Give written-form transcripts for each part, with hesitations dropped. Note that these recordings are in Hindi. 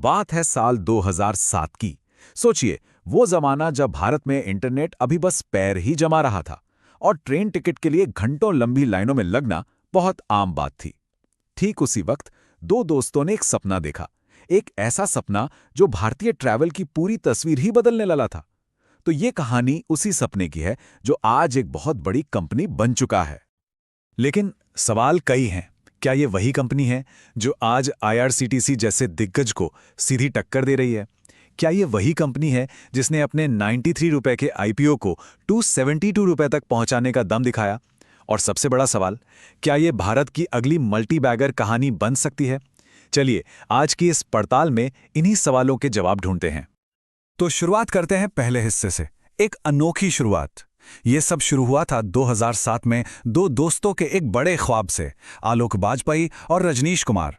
बात है साल 2007 की। सोचिए, वो जमाना जब भारत में इंटरनेट अभी बस पैर ही जमा रहा था और ट्रेन टिकट के लिए घंटों लंबी लाइनों में लगना बहुत आम बात थी। ठीक उसी वक्त दो दोस्तों ने एक सपना देखा, एक ऐसा सपना जो भारतीय ट्रैवल की पूरी तस्वीर ही बदलने वाला था। तो ये कहानी उसी सपने की है जो आज एक बहुत बड़ी कंपनी बन चुका है। लेकिन सवाल कई हैं। क्या ये वही कंपनी है जो आज आईआरसीटीसी जैसे दिग्गज को सीधी टक्कर दे रही है? क्या ये वही कंपनी है जिसने अपने 93 रुपए के आईपीओ को 272 रुपए तक पहुंचाने का दम दिखाया? और सबसे बड़ा सवाल, क्या ये भारत की अगली मल्टी बैगर कहानी बन सकती है? चलिए, आज की इस पड़ताल में इन्हीं सवालों के जवाब ढूंढते हैं। तो शुरुआत करते हैं पहले हिस्से से, एक अनोखी शुरुआत। ये सब शुरू हुआ था 2007 में दो दोस्तों के एक बड़े ख्वाब से, आलोक बाजपेयी और रजनीश कुमार।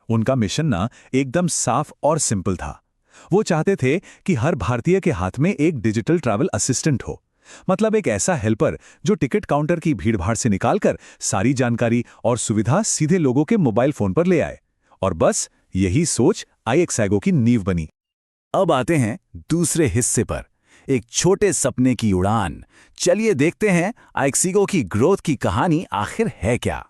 उनका मिशन ना एकदम साफ और सिंपल था। वो चाहते थे कि हर भारतीय के हाथ में एक डिजिटल ट्रैवल असिस्टेंट हो, मतलब एक ऐसा हेल्पर जो टिकट काउंटर की भीड़भाड़ से निकालकर सारी जानकारी और सुविधा सीधे लोगों के मोबाइल फोन पर ले आए। और बस यही सोच आईएक्सआईगो की नींव बनी। अब आते हैं दूसरे हिस्से पर, एक छोटे सपने की उड़ान। चलिए देखते हैं आईएक्सआईगो की ग्रोथ की कहानी आखिर है क्या।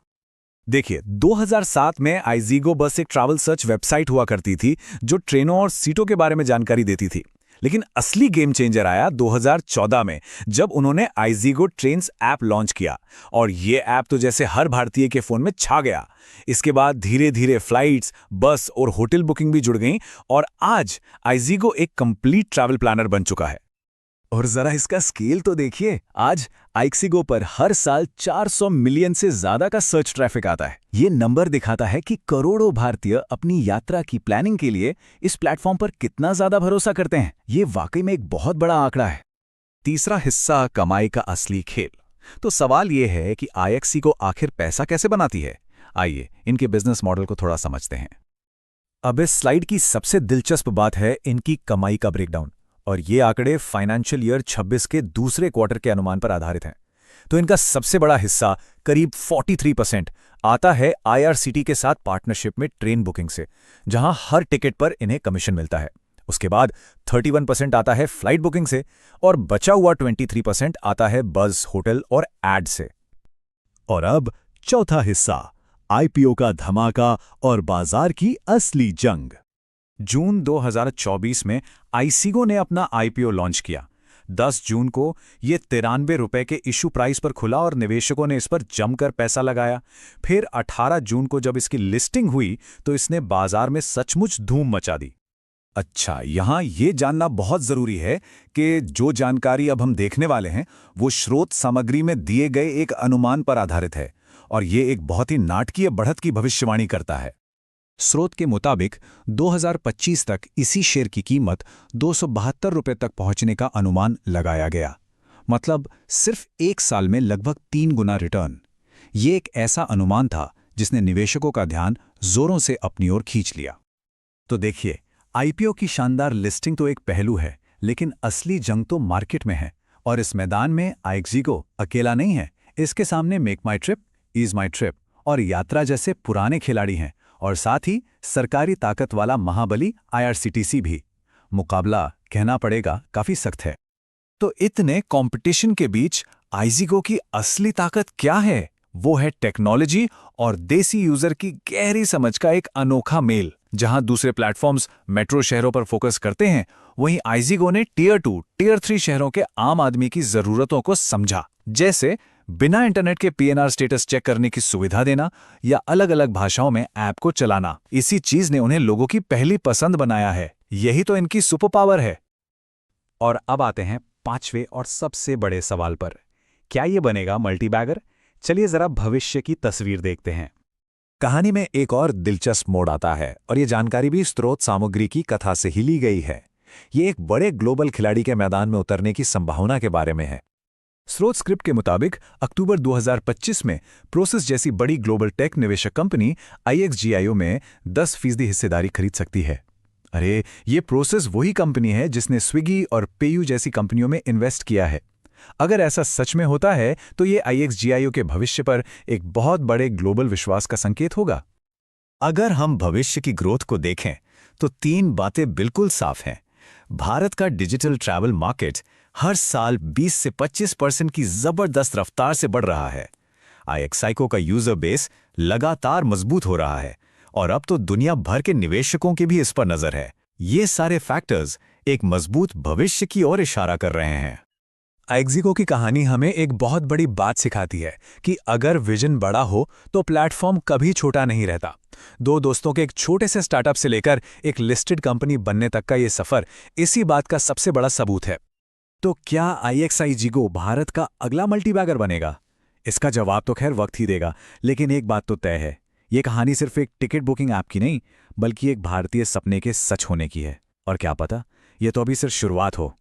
देखिए, 2007 में आईज़ीगो बस एक ट्रैवल सर्च वेबसाइट हुआ करती थी जो ट्रेनों और सीटों के बारे में जानकारी देती थी। लेकिन असली गेम चेंजर आया 2014 में, जब उन्होंने आईज़ीगो ट्रेन्स ऐप लॉन्च किया। और ये ऐप तो जैसे हर भारतीय के फोन में छा गया। इसके बाद धीरे धीरे फ्लाइट्स, बस और होटल बुकिंग भी जुड़ गईं और आज आईज़ीगो एक कंप्लीट ट्रैवल प्लानर बन चुका है। और जरा इसका स्केल तो देखिए, आज आईएक्सआईगो पर हर साल 400 मिलियन से ज्यादा का सर्च ट्रैफिक आता है। ये नंबर दिखाता है कि करोड़ों भारतीय अपनी यात्रा की प्लानिंग के लिए इस प्लेटफॉर्म पर कितना ज्यादा भरोसा करते हैं। ये वाकई में एक बहुत बड़ा आंकड़ा है। तीसरा हिस्सा, कमाई का असली खेल। तो सवाल ये है कि आईएक्सआईगो आखिर पैसा कैसे बनाती है। आइए इनके बिजनेस मॉडल को थोड़ा समझते हैं। अब इस स्लाइड की सबसे दिलचस्प बात है इनकी कमाई का ब्रेकडाउन। और ये आंकड़े फाइनेंशियल ईयर 26 के दूसरे क्वार्टर के अनुमान पर आधारित हैं। तो इनका सबसे बड़ा हिस्सा, करीब 43%, आता है आईआरसीटी के साथ पार्टनरशिप में ट्रेन बुकिंग से, जहां हर टिकट पर इन्हें कमीशन मिलता है। उसके बाद 31% आता है फ्लाइट बुकिंग से और बचा हुआ 23% आता है बस, होटल और एड से। और अब चौथा हिस्सा, आईपीओ का धमाका और बाजार की असली जंग। जून 2024 में आईएक्सआईगो ने अपना आईपीओ लॉन्च किया। 10 जून को ये 93 रुपए के इशू प्राइस पर खुला और निवेशकों ने इस पर जमकर पैसा लगाया। फिर 18 जून को जब इसकी लिस्टिंग हुई तो इसने बाजार में सचमुच धूम मचा दी। अच्छा, यहां ये जानना बहुत जरूरी है कि जो जानकारी अब हम देखने वाले हैं वो स्रोत सामग्री में दिए गए एक अनुमान पर आधारित है और ये एक बहुत ही नाटकीय बढ़त की भविष्यवाणी करता है। स्रोत के मुताबिक 2025 तक इसी शेयर की कीमत 272 रुपए तक पहुंचने का अनुमान लगाया गया, मतलब सिर्फ एक साल में लगभग 3 गुना रिटर्न। ये एक ऐसा अनुमान था जिसने निवेशकों का ध्यान जोरों से अपनी ओर खींच लिया। तो देखिए, आईपीओ की शानदार लिस्टिंग तो एक पहलू है, लेकिन असली जंग तो मार्केट में है। और इस मैदान में आईएक्सआईगो अकेला नहीं है। इसके सामने मेक माई ट्रिप, ईज माई ट्रिप और यात्रा जैसे पुराने खिलाड़ी हैं, और साथ ही सरकारी ताकत वाला महाबली आईआरसीटीसी भी। मुकाबला, कहना पड़ेगा, काफी सख्त है। तो इतने कंपटीशन के बीच आईएक्सआईगो की असली ताकत क्या है? वो है टेक्नोलॉजी और देसी यूजर की गहरी समझ का एक अनोखा मेल। जहां दूसरे प्लेटफॉर्म्स मेट्रो शहरों पर फोकस करते हैं, वहीं आईएक्सआईगो ने टियर 2, टियर 3 शहरों के आम आदमी की जरूरतों को समझा। जैसे बिना इंटरनेट के पीएनआर स्टेटस चेक करने की सुविधा देना या अलग अलग भाषाओं में ऐप को चलाना। इसी चीज ने उन्हें लोगों की पहली पसंद बनाया है। यही तो इनकी सुपर पावर है। और अब आते हैं पांचवें और सबसे बड़े सवाल पर, क्या ये बनेगा मल्टी बैगर? चलिए जरा भविष्य की तस्वीर देखते हैं। कहानी में एक और दिलचस्प मोड़ आता है और ये जानकारी भी स्रोत सामग्री की कथा से ही ली गई है। ये एक बड़े ग्लोबल खिलाड़ी के मैदान में उतरने की संभावना के बारे में है। स्रोत स्क्रिप्ट के मुताबिक अक्टूबर 2025 में प्रोसेस जैसी बड़ी ग्लोबल टेक निवेशक कंपनी आईएक्सआईगो में 10% हिस्सेदारी खरीद सकती है। अरे, ये प्रोसेस वही कंपनी है जिसने स्विगी और पेयू जैसी कंपनियों में इन्वेस्ट किया है। अगर ऐसा सच में होता है तो ये आईएक्सआईगो के भविष्य पर एक बहुत बड़े ग्लोबल विश्वास का संकेत होगा। अगर हम भविष्य की ग्रोथ को देखें तो 3 बातें बिल्कुल साफ हैं। भारत का डिजिटल ट्रैवल मार्केट हर साल 20 से 25% की जबरदस्त रफ्तार से बढ़ रहा है। आईएक्साइको का यूजर बेस लगातार मजबूत हो रहा है और अब तो दुनिया भर के निवेशकों की भी इस पर नजर है। ये सारे फैक्टर्स एक मजबूत भविष्य की ओर इशारा कर रहे हैं। आइक्सिगो की कहानी हमें एक बहुत बड़ी बात सिखाती है कि अगर विजन बड़ा हो तो प्लेटफॉर्म कभी छोटा नहीं रहता। 2 दोस्तों के एक छोटे से स्टार्टअप से लेकर एक लिस्टेड कंपनी बनने तक का ये सफर इसी बात का सबसे बड़ा सबूत है। तो क्या आईएक्साइगो भारत का अगला मल्टीबैगर बनेगा? इसका जवाब तो खैर वक्त ही देगा, लेकिन एक बात तो तय है, ये कहानी सिर्फ एक टिकट बुकिंग ऐप की नहीं, बल्कि एक भारतीय सपने के सच होने की है। और क्या पता, ये तो अभी सिर्फ शुरुआत हो।